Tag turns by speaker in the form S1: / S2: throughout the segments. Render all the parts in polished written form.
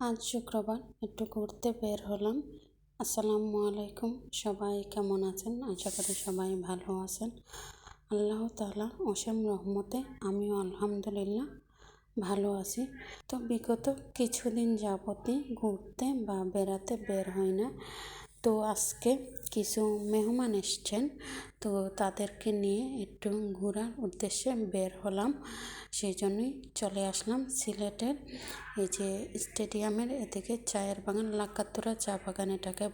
S1: আজ শুক্রবার একটু ঘুরতে বের হলাম। আসসালামু আলাইকুম, সবাই কেমন আছেন? আশা করি সবাই ভালো আছেন। আল্লাহ তাআলা অসীম রহমতে আমিও আলহামদুলিল্লাহ ভালো আছি। তো বিগত কিছুদিন যাবতই ঘুরতে বা বেড়াতে বের হই না। তো আজকে কিছু মেহমান এসছেন, তো তাদেরকে নিয়ে একটু ঘোরার উদ্দেশ্যে বের হলাম। সেই জন্যই চলে আসলাম সিলেটের এই যে স্টেডিয়ামের এদিকে চায়ের বাগান, লাকাতুরা চা বাগান এটাকে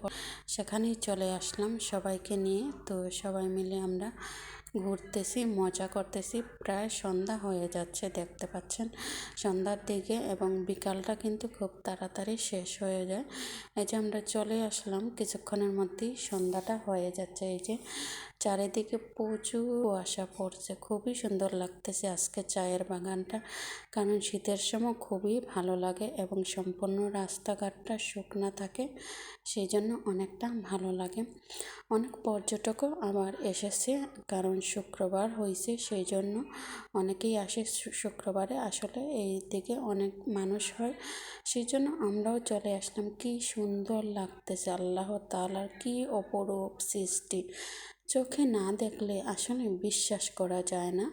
S1: সেখানেই চলে আসলাম সবাইকে নিয়ে। তো সবাই মিলে আমরা ঘুরতেছি, মজা করতেছি। প্রায় সন্ধ্যা হয়ে যাচ্ছে, দেখতে পাচ্ছেন সন্ধ্যার দিকে, এবং বিকালটা কিন্তু খুব তাড়াতাড়ি শেষ হয়ে যায়। এই যে আমরা চলে আসলাম, কিছুক্ষণের মধ্যেই সন্ধ্যাটা হয়ে যাচ্ছে। এই যে চারিদিকে প্রচুর কুয়াশা পড়ছে, খুবই সুন্দর লাগতেছে আজকে চায়ের বাগানটা, কারণ শীতের সময় খুবই ভালো লাগে এবং সম্পূর্ণ রাস্তাঘাটটা শুকনা থাকে, সেই জন্য অনেকটা ভালো লাগে। অনেক পর্যটকও আবার এসেছে, কারণ শুক্রবার হয়েছে, সেই জন্য অনেকেই আসে শুক্রবারে। আসলে এই দিকে অনেক মানুষ হয়, সেই জন্য আমরাও চলে আসলাম। কি সুন্দর লাগতেছে, আল্লাহ তাআলার কি অপরূপ সৃষ্টি। চোখে না দেখলে আসলে বিশ্বাস করা যায় না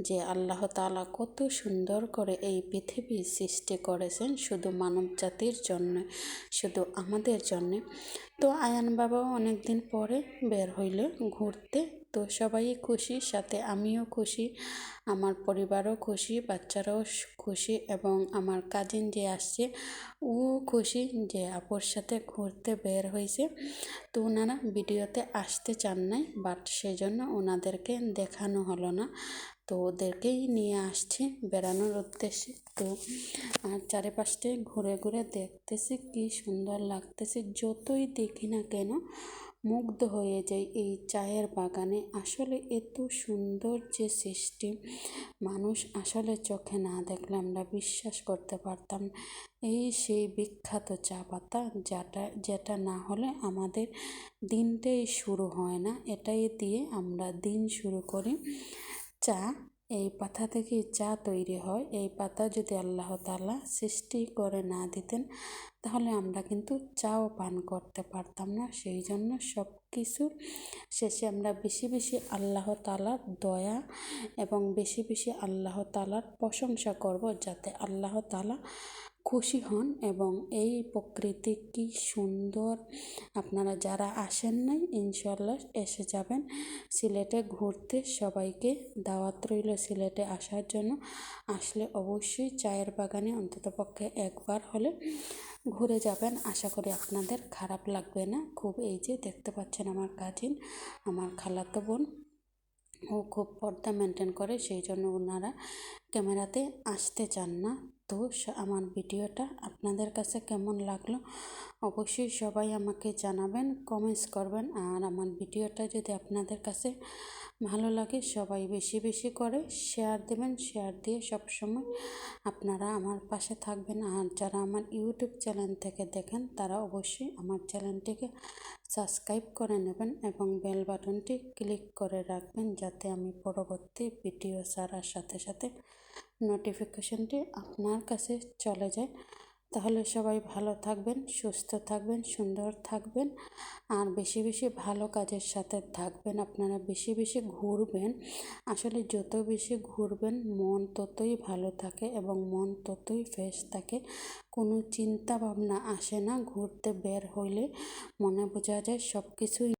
S1: যে আল্লাহ তাআলা কত সুন্দর করে এই পৃথিবী সৃষ্টি করেছেন শুধু মানব জাতির জন্য, শুধু আমাদের জন্যে। তো আয়ান বাবাও অনেক দিন পরে বের হইলে ঘুরতে, তো সবাই খুশি, সাথে আমিও খুশি, আমার পরিবারও খুশি, বাচ্চারাও খুশি, এবং আমার কাজিন যে আসছে ও খুশি যে আপুর সাথে ঘুরতে বের হয়েছে। তো ওনারা ভিডিওতে আসতে চান নাই, বাট সেজন্য ওনাদেরকে দেখানো হলো না, তো ওদেরকেই নিয়ে আসছি বেড়ানোর উদ্দেশ্যে। তো আর চারিপাশে ঘুরে ঘুরে দেখতেছি কি সুন্দর লাগতেছে, যতই দেখি না কেন মুগ্ধ হয়ে যাই এই চায়ের বাগানে। আসলে এত সুন্দর যে সৃষ্টি, মানুষ আসলে চোখে না দেখলে আমরা বিশ্বাস করতে পারতাম। এই সেই বিখ্যাত চা পাতা, যেটা না হলে আমাদের দিনটাই শুরু হয় না, এটাই দিয়ে আমরা দিন শুরু করি। চা, এই পাতা থেকে চা তৈরি হয়। এই পাতা যদি আল্লাহ তাআলা সৃষ্টি করে না দিতেন, তাহলে আমরা কিন্তু চাও পান করতে পারতাম না। সেই জন্য সব কিছুর শেষে আমরা বেশি বেশি আল্লাহ তাআলার দয়া এবং বেশি বেশি আল্লাহ তাআলার প্রশংসা করব, যাতে আল্লাহ তাআলা খুশি হন। এবং এই প্রকৃতি কি সুন্দর, আপনারা যারা আসেন নাই ইনশাল্লাহ এসে যাবেন সিলেটে ঘুরতে। সবাইকে দাওয়াত রইল সিলেটে আসার জন্য। আসলে অবশ্যই চায়ের বাগানে অন্ততপক্ষে একবার হলে ঘুরে যাবেন, আশা করি আপনাদের খারাপ লাগবে না। খুব, এই যে দেখতে পাচ্ছেন আমার কাজিন, আমার খালাতো বোন, ও খুব পর্দা মেনটেন করে, সেই জন্য ওনারা ক্যামেরাতে আসতে চান না। তো আমার ভিডিওটা আপনাদের কাছে কেমন লাগলো অবশ্যই সবাই আমাকে জানাবেন, কমেন্টস করবেন। আর আমার ভিডিওটা যদি আপনাদের কাছে ভালো লাগে সবাই বেশি বেশি করে শেয়ার দেবেন, শেয়ার দিয়ে সবসময় আপনারা আমার পাশে থাকবেন। আর যারা আমার ইউটিউব চ্যানেল থেকে দেখেন তারা অবশ্যই আমার চ্যানেলটিকে সাবস্ক্রাইব করে নেবেন এবং বেল বাটনটি ক্লিক করে রাখবেন, যাতে আমি পরবর্তী ভিডিও ছাড়ার সাথে সাথে নোটিফিকেশনটি আপনার কাছে চলে যায়। তাহলে সবাই ভালো থাকবেন, সুস্থ থাকবেন, সুন্দর থাকবেন, আর বেশি বেশি ভালো কাজের সাথে থাকবেন। আপনারা বেশি বেশি ঘুরবেন, আসলে যত বেশি ঘুরবেন মন ততই ভালো থাকে এবং মন ততই ফ্রেশ থাকে। কোনো চিন্তা ভাবনা আসে না, ঘুরতে বের হইলে মনে বোঝা যায় সব কিছুই